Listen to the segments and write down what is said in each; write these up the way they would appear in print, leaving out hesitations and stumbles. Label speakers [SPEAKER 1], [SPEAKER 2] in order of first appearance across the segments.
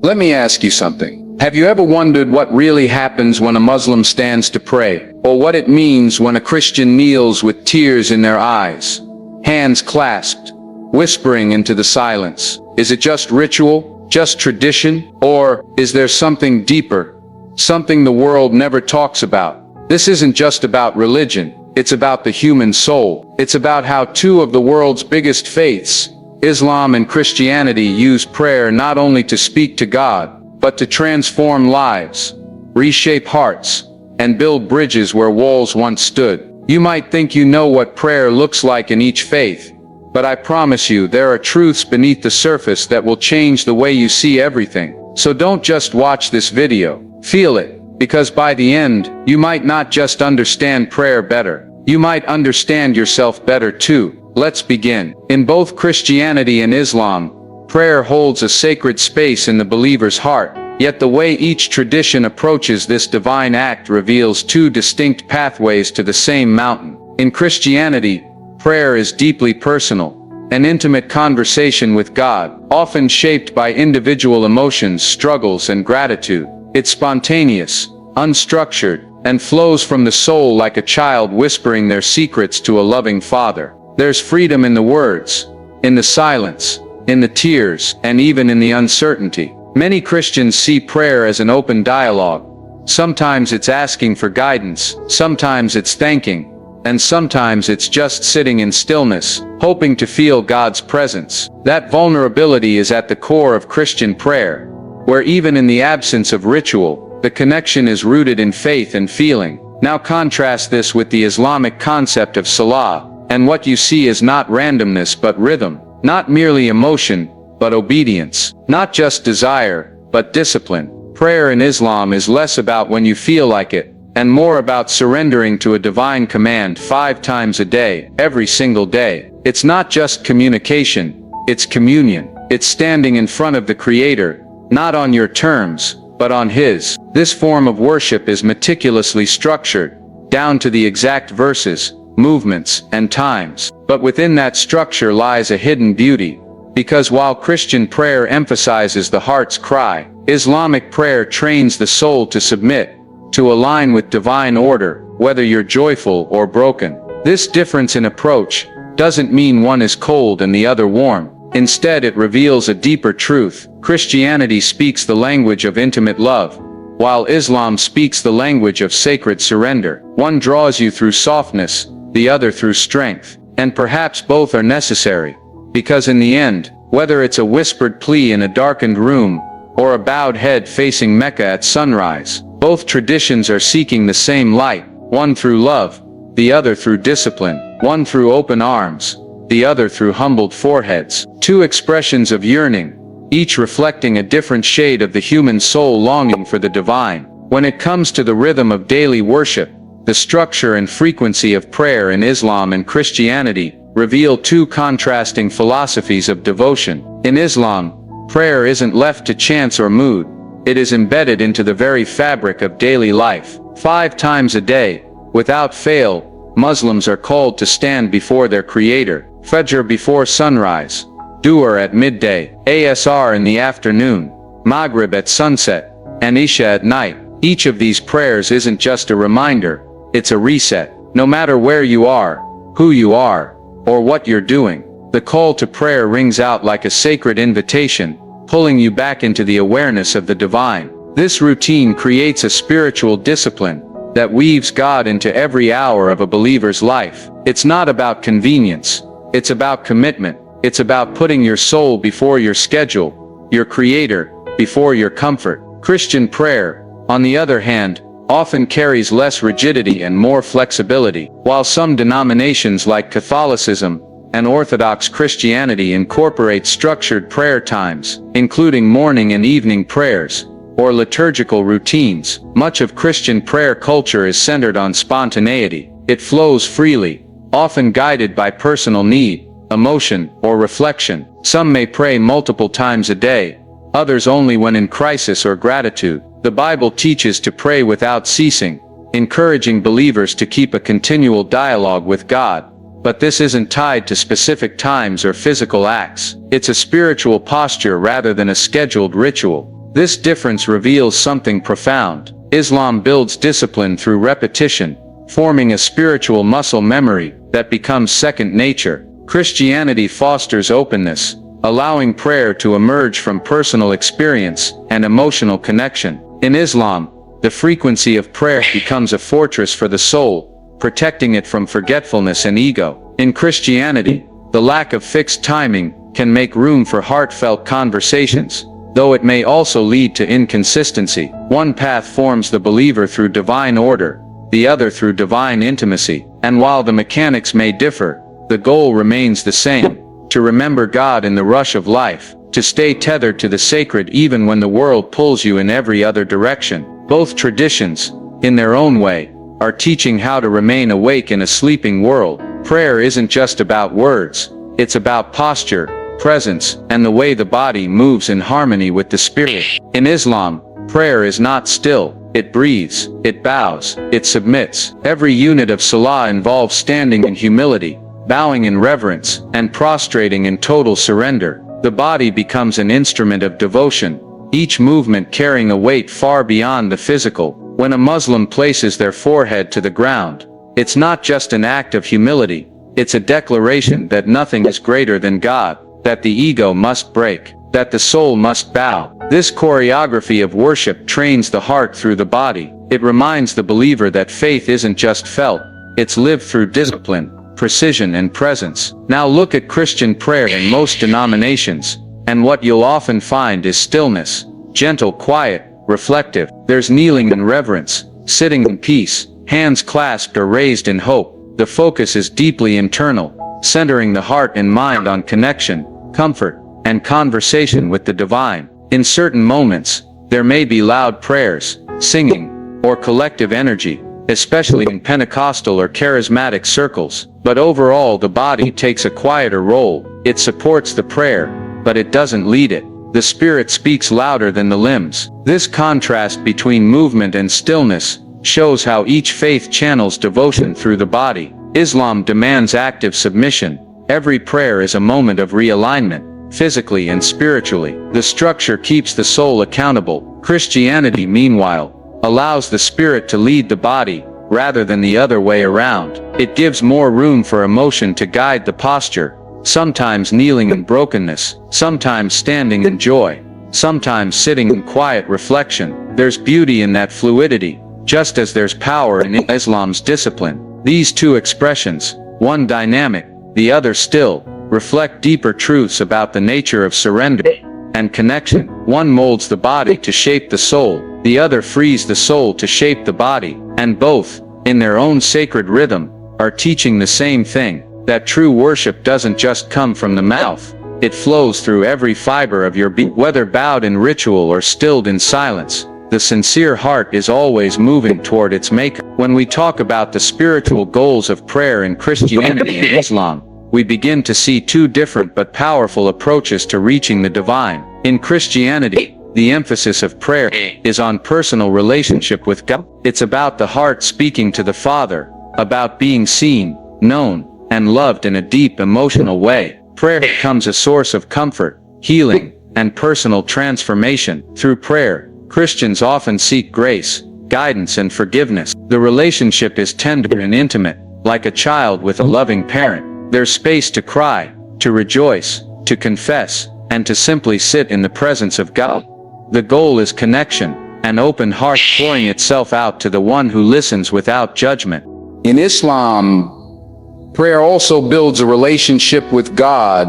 [SPEAKER 1] Let me ask you something. Have you ever wondered what really happens when a Muslim stands to pray, or what it means when a Christian kneels with tears in their eyes, hands clasped, whispering into the silence? Is it just ritual, just tradition, or is there something deeper, something the world never talks about? This isn't just about religion, it's about the human soul. It's about how two of the world's biggest faiths, Islam and Christianity, use prayer not only to speak to God, but to transform lives, reshape hearts, and build bridges where walls once stood. You might think you know what prayer looks like in each faith, but I promise you there are truths beneath the surface that will change the way you see everything. So don't just watch this video, feel it, because by the end, you might not just understand prayer better, you might understand yourself better too. Let's begin. In both Christianity and Islam, prayer holds a sacred space in the believer's heart, yet the way each tradition approaches this divine act reveals two distinct pathways to the same mountain. In Christianity, prayer is deeply personal, an intimate conversation with God, often shaped by individual emotions, struggles, and gratitude. It's spontaneous, unstructured, and flows from the soul like a child whispering their secrets to a loving father. There's freedom in the words, in the silence, in the tears, and even in the uncertainty. Many Christians see prayer as an open dialogue. Sometimes it's asking for guidance, sometimes it's thanking, and sometimes it's just sitting in stillness, hoping to feel God's presence. That vulnerability is at the core of Christian prayer, where even in the absence of ritual, the connection is rooted in faith and feeling. Now contrast this with the Islamic concept of salah, and what you see is not randomness but rhythm, not merely emotion, but obedience, not just desire, but discipline. Prayer in Islam is less about when you feel like it, and more about surrendering to a divine command 5 times a day, every single day. It's not just communication, it's communion. It's standing in front of the Creator, not on your terms, but on His. This form of worship is meticulously structured, down to the exact verses, movements, and times. But within that structure lies a hidden beauty, because while Christian prayer emphasizes the heart's cry, Islamic prayer trains the soul to submit, to align with divine order, whether you're joyful or broken. This difference in approach doesn't mean one is cold and the other warm. Instead, it reveals a deeper truth. Christianity speaks the language of intimate love, while Islam speaks the language of sacred surrender. One draws you through softness, the other through strength, and perhaps both are necessary, because in the end, whether it's a whispered plea in a darkened room, or a bowed head facing Mecca at sunrise, both traditions are seeking the same light, one through love, the other through discipline, one through open arms, the other through humbled foreheads. Two expressions of yearning, each reflecting a different shade of the human soul longing for the divine. When it comes to the rhythm of daily worship, the structure and frequency of prayer in Islam and Christianity reveal two contrasting philosophies of devotion. In Islam, prayer isn't left to chance or mood. It is embedded into the very fabric of daily life. 5 times a day, without fail, Muslims are called to stand before their Creator. Fajr before sunrise, Dhuhr at midday, Asr in the afternoon, Maghrib at sunset, and Isha at night. Each of these prayers isn't just a reminder, it's a reset. No matter where you are, who you are, or what you're doing, the call to prayer rings out like a sacred invitation, pulling you back into the awareness of the divine. This routine creates a spiritual discipline that weaves God into every hour of a believer's life. It's not about convenience, it's about commitment. It's about putting your soul before your schedule, your Creator before your comfort. Christian prayer, on the other hand, often carries less rigidity and more flexibility. While some denominations like Catholicism and Orthodox Christianity incorporate structured prayer times, including morning and evening prayers, or liturgical routines, much of Christian prayer culture is centered on spontaneity. It flows freely, often guided by personal need, emotion, or reflection. Some may pray multiple times a day, others only when in crisis or gratitude. The Bible teaches to pray without ceasing, encouraging believers to keep a continual dialogue with God. But this isn't tied to specific times or physical acts. It's a spiritual posture rather than a scheduled ritual. This difference reveals something profound. Islam builds discipline through repetition, forming a spiritual muscle memory that becomes second nature. Christianity fosters openness, allowing prayer to emerge from personal experience and emotional connection. In Islam, the frequency of prayer becomes a fortress for the soul, protecting it from forgetfulness and ego. In Christianity, the lack of fixed timing can make room for heartfelt conversations, though it may also lead to inconsistency. One path forms the believer through divine order, the other through divine intimacy. And while the mechanics may differ, the goal remains the same: to remember God in the rush of life, to stay tethered to the sacred even when the world pulls you in every other direction. Both traditions, in their own way, are teaching how to remain awake in a sleeping world. Prayer isn't just about words, it's about posture, presence, and the way the body moves in harmony with the spirit. In Islam, prayer is not still. It breathes, it bows, it submits. Every unit of salah involves standing in humility, bowing in reverence, and prostrating in total surrender. The body becomes an instrument of devotion, each movement carrying a weight far beyond the physical. When a Muslim places their forehead to the ground, it's not just an act of humility, it's a declaration that nothing is greater than God, that the ego must break, that the soul must bow. This choreography of worship trains the heart through the body. It reminds the believer that faith isn't just felt, it's lived through discipline, precision, and presence. Now look at Christian prayer in most denominations, and what you'll often find is stillness, gentle, quiet, reflective. There's kneeling in reverence, sitting in peace, hands clasped or raised in hope. The focus is deeply internal, centering the heart and mind on connection, comfort, and conversation with the divine. In certain moments, there may be loud prayers, singing, or collective energy, especially in Pentecostal or charismatic circles. But overall, the body takes a quieter role. It supports the prayer, but it doesn't lead it. The spirit speaks louder than the limbs. This contrast between movement and stillness shows how each faith channels devotion through the body. Islam demands active submission. Every prayer is a moment of realignment, physically and spiritually. The structure keeps the soul accountable. Christianity, meanwhile, allows the spirit to lead the body, rather than the other way around. It gives more room for emotion to guide the posture, sometimes kneeling in brokenness, sometimes standing in joy, sometimes sitting in quiet reflection. There's beauty in that fluidity, just as there's power in Islam's discipline. These two expressions, one dynamic, the other still, reflect deeper truths about the nature of surrender and connection. One molds the body to shape the soul, the other frees the soul to shape the body, and both, in their own sacred rhythm, are teaching the same thing: that true worship doesn't just come from the mouth, it flows through every fiber of your being. Whether bowed in ritual or stilled in silence, the sincere heart is always moving toward its maker. When we talk about the spiritual goals of prayer in Christianity and Islam, we begin to see two different but powerful approaches to reaching the divine. In Christianity, the emphasis of prayer is on personal relationship with God. It's about the heart speaking to the Father, about being seen, known, and loved in a deep emotional way. Prayer becomes a source of comfort, healing, and personal transformation. Through prayer, Christians often seek grace, guidance, and forgiveness. The relationship is tender and intimate, like a child with a loving parent. There's space to cry, to rejoice, to confess, and to simply sit in the presence of God. The goal is connection, an open heart pouring itself out to the one who listens without judgment.
[SPEAKER 2] In Islam, prayer also builds a relationship with God,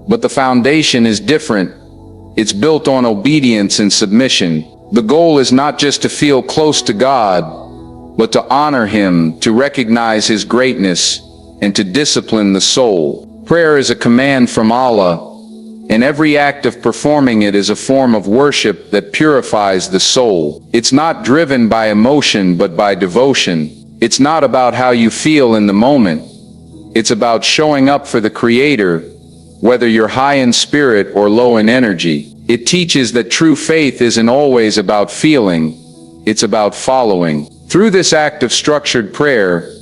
[SPEAKER 2] but the foundation is different. It's built on obedience and submission. The goal is not just to feel close to God, but to honor Him, to recognize His greatness, and to discipline the soul. Prayer is a command from Allah, and every act of performing it is a form of worship that purifies the soul. It's not driven by emotion but by devotion. It's not about how you feel in the moment. It's about showing up for the Creator, whether you're high in spirit or low in energy. It teaches that true faith isn't always about feeling, it's about following. Through this act of structured prayer,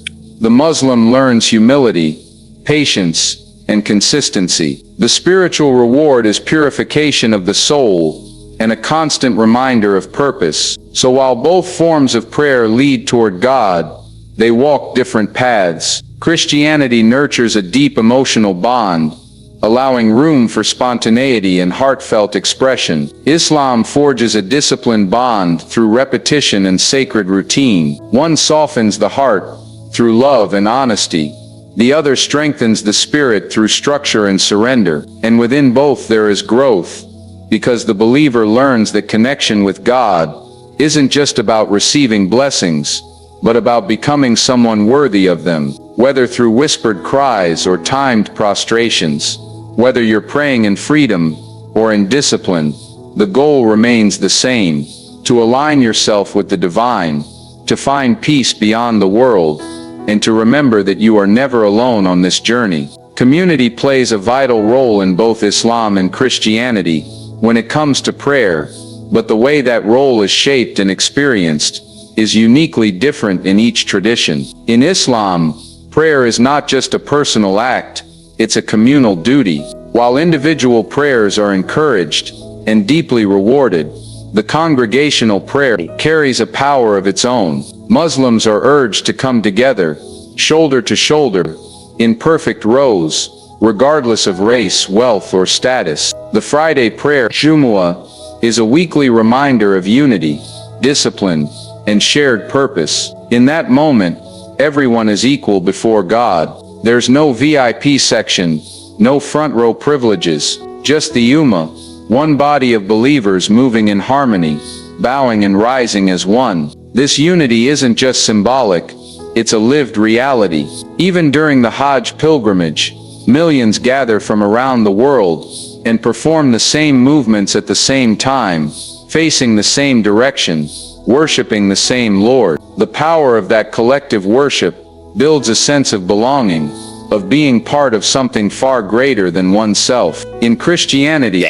[SPEAKER 2] the Muslim learns humility, patience, and consistency. The spiritual reward is purification of the soul and a constant reminder of purpose. So while both forms of prayer lead toward God, they walk different paths. Christianity nurtures a deep emotional bond, allowing room for spontaneity and heartfelt expression. Islam forges a disciplined bond through repetition and sacred routine. One softens the heart through love and honesty. The other strengthens the spirit through structure and surrender. And within both there is growth, because the believer learns that connection with God isn't just about receiving blessings, but about becoming someone worthy of them. Whether through whispered cries or timed prostrations, whether you're praying in freedom or in discipline, the goal remains the same: to align yourself with the divine, to find peace beyond the world, and to remember that you are never alone on this journey. Community plays a vital role in both Islam and Christianity when it comes to prayer, but the way that role is shaped and experienced is uniquely different in each tradition. In Islam, prayer is not just a personal act, it's a communal duty. While individual prayers are encouraged and deeply rewarded, the congregational prayer carries a power of its own. Muslims are urged to come together, shoulder to shoulder, in perfect rows, regardless of race, wealth, or status. The Friday prayer, Jumu'ah, is a weekly reminder of unity, discipline, and shared purpose. In that moment, everyone is equal before God. There's no VIP section, no front row privileges, just the Ummah, one body of believers moving in harmony, bowing and rising as one. This unity isn't just symbolic, it's a lived reality. Even during the Hajj pilgrimage, millions gather from around the world and perform the same movements at the same time, facing the same direction, worshiping the same Lord. The power of that collective worship builds a sense of belonging, of being part of something far greater than oneself. In Christianity,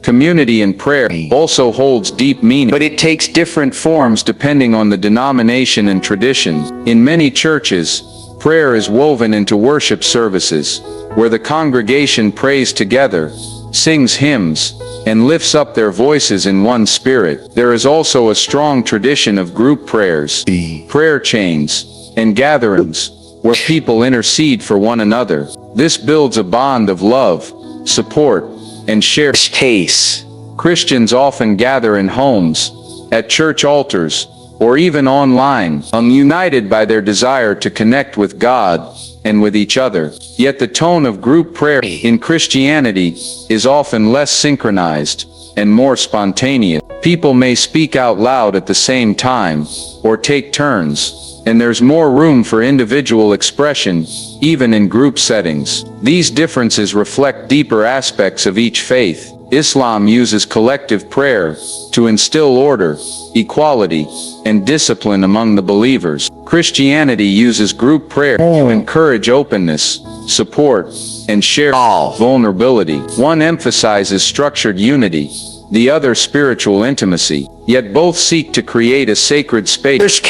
[SPEAKER 2] community in prayer also holds deep meaning, but it takes different forms depending on the denomination and tradition. In many churches, prayer is woven into worship services, where the congregation prays together, sings hymns, and lifts up their voices in one spirit. There is also a strong tradition of group prayers, prayer chains, and gatherings, where people intercede for one another. This builds a bond of love, support, and shared space. Christians often gather in homes, at church altars, or even online, united by their desire to connect with God and with each other. Yet the tone of group prayer in Christianity is often less synchronized and more spontaneous. People may speak out loud at the same time, or take turns, and there's more room for individual expression, even in group settings. These differences reflect deeper aspects of each faith. Islam uses collective prayer to instill order, equality, and discipline among the believers. Christianity uses group prayer to encourage openness, support, and shared vulnerability. One emphasizes structured unity, the other spiritual intimacy. Yet both seek to create a sacred space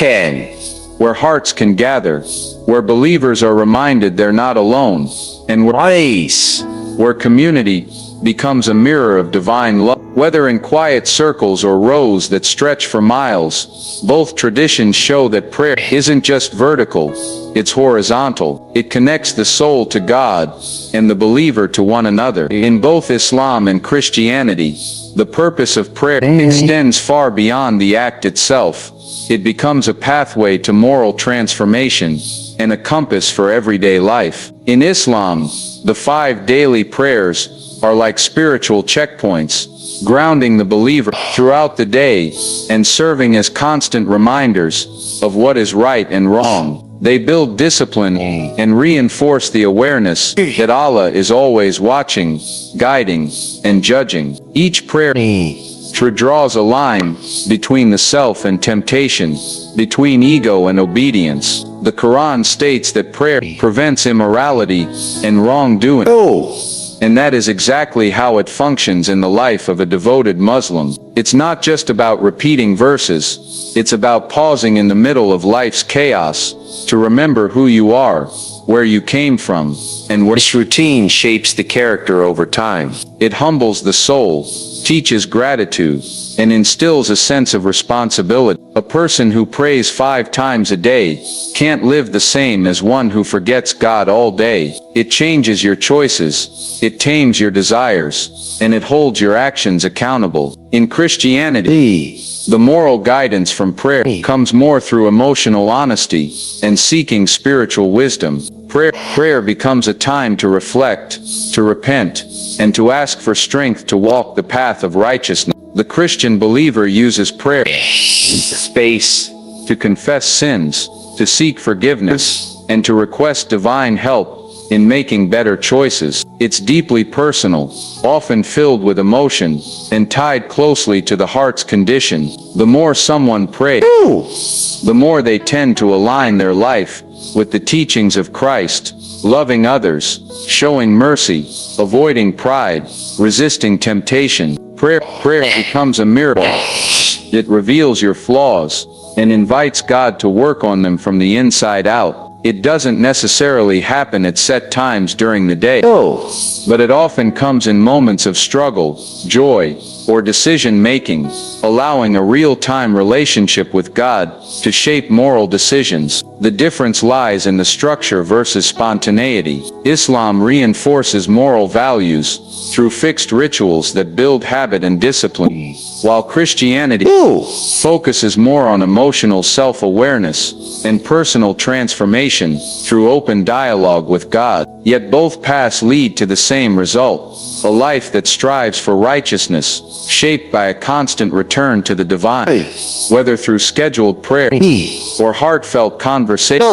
[SPEAKER 2] where hearts can gather, where believers are reminded they're not alone, and where community becomes a mirror of divine love. Whether in quiet circles or rows that stretch for miles, both traditions show that prayer isn't just vertical, it's horizontal. It connects the soul to God and the believer to one another. In both Islam and Christianity, the purpose of prayer extends far beyond the act itself. It becomes a pathway to moral transformation and a compass for everyday life. In Islam, the 5 daily prayers are like spiritual checkpoints, grounding the believer throughout the day and serving as constant reminders of what is right and wrong. They build discipline and reinforce the awareness that Allah is always watching, guiding, and judging. Each prayer draws a line between the self and temptation, between ego and obedience. The Quran states that prayer prevents immorality and wrongdoing,
[SPEAKER 1] And that is exactly how it functions in the life of a devoted Muslim. It's not just about repeating verses, it's about pausing in the middle of life's chaos to remember who you are, where you came from, and where.
[SPEAKER 3] This routine shapes the character over time.
[SPEAKER 1] It humbles the soul, teaches gratitude, and instills a sense of responsibility. A person who prays 5 times a day can't live the same as one who forgets God all day. It changes your choices, it tames your desires, and it holds your actions accountable. In Christianity, the moral guidance from prayer comes more through emotional honesty and seeking spiritual wisdom. Prayer becomes a time to reflect, to repent, and to ask for strength to walk the path of righteousness. The Christian believer uses prayer space to confess sins, to seek forgiveness, and to request divine help in making better choices. It's deeply personal, often filled with emotion, and tied closely to the heart's condition. The more someone prays, the more they tend to align their life with the teachings of Christ, loving others, showing mercy, avoiding pride, resisting temptation. Prayer becomes a miracle. It reveals your flaws and invites God to work on them from the inside out. It doesn't necessarily happen at set times during the day, but it often comes in moments of struggle, joy, or decision-making, allowing a real-time relationship with God to shape moral decisions. The difference lies in the structure versus spontaneity. Islam reinforces moral values through fixed rituals that build habit and discipline, while Christianity focuses more on emotional self-awareness and personal transformation through open dialogue with God. Yet both paths lead to the same result, a life that strives for righteousness, shaped by a constant return to the divine. Whether through scheduled prayer or heartfelt conversation,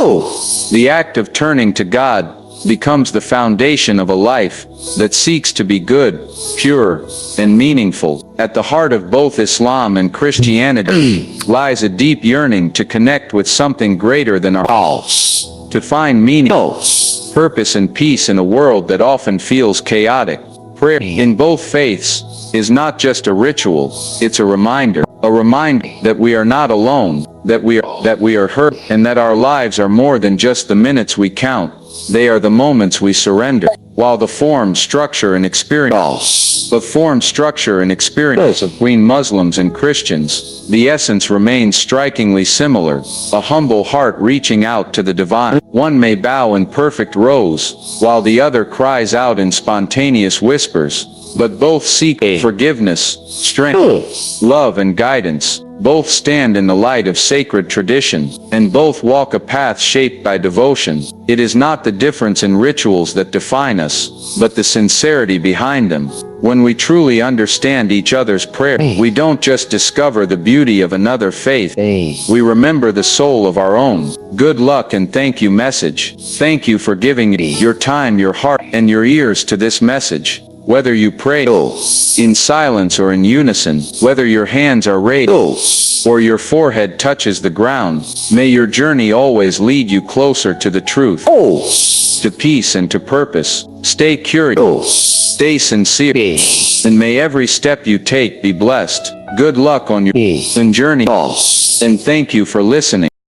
[SPEAKER 1] the act of turning to God becomes the foundation of a life that seeks to be good, pure, and meaningful. At the heart of both Islam and Christianity lies a deep yearning to connect with something greater than ourselves, to find meaning, purpose, and peace in a world that often feels chaotic. Prayer in both faiths is not just a ritual, it's a reminder that we are not alone, that we are hurt, and that our lives are more than just the minutes we count. They are the moments we surrender. While the form, structure, and experience between Muslims and Christians, the essence remains strikingly similar, a humble heart reaching out to the divine. One may bow in perfect rows, while the other cries out in spontaneous whispers, but both seek forgiveness, strength, love, and guidance. Both stand in the light of sacred tradition, and both walk a path shaped by devotion. It is not the difference in rituals that define us, but the sincerity behind them. When we truly understand each other's prayer, we don't just discover the beauty of another faith, we remember the soul of our own. Good luck and thank you message. Thank you for giving your time, your heart, and your ears to this message. Whether you pray in silence or in unison, whether your hands are raised or your forehead touches the ground, may your journey always lead you closer to the truth, to peace, and to purpose. Stay curious, stay sincere, and may every step you take be blessed. Good luck on your journey, and thank you for listening.